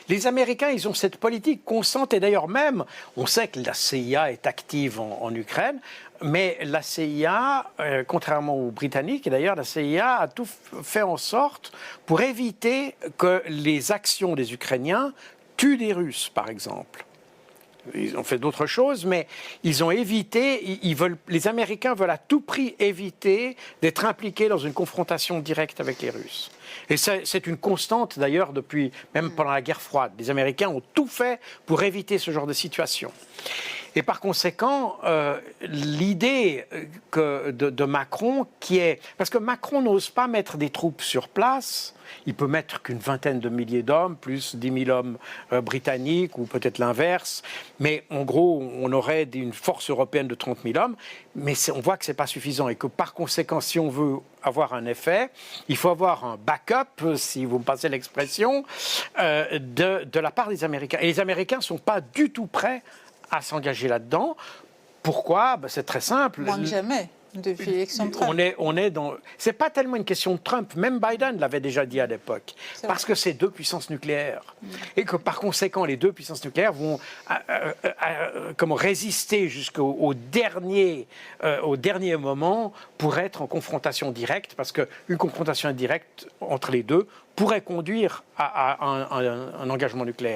les Américains, ils ont cette politique constante, et d'ailleurs même, on sait que la CIA est active en Ukraine, mais la CIA, contrairement aux Britanniques, et d'ailleurs la CIA a tout fait en sorte pour éviter que les actions des Ukrainiens tuent des Russes, par exemple. Ils ont fait d'autres choses, mais ils ont évité, les Américains veulent à tout prix éviter d'être impliqués dans une confrontation directe avec les Russes. Et c'est une constante d'ailleurs depuis, même pendant la guerre froide. Les Américains ont tout fait pour éviter ce genre de situation. Et par conséquent, l'idée de Macron qui est... Parce que Macron n'ose pas mettre des troupes sur place. Il peut mettre qu'une vingtaine de milliers d'hommes, plus 10 000 hommes britanniques, ou peut-être l'inverse. Mais en gros, on aurait une force européenne de 30 000 hommes. Mais on voit que ce n'est pas suffisant et que par conséquent, si on veut avoir un effet, il faut avoir un backup, si vous me passez l'expression, de la part des Américains. Et les Américains ne sont pas du tout prêts à s'engager là-dedans. Pourquoi? C'est très simple. Moins que jamais, depuis l'élection de Trump. On est dans... C'est pas tellement une question de Trump. Même Biden l'avait déjà dit à l'époque. Parce que c'est deux puissances nucléaires. Et que par conséquent, les deux puissances nucléaires vont résister jusqu'au dernier moment pour être en confrontation directe. Parce qu'une confrontation indirecte entre les deux pourrait conduire à un engagement nucléaire.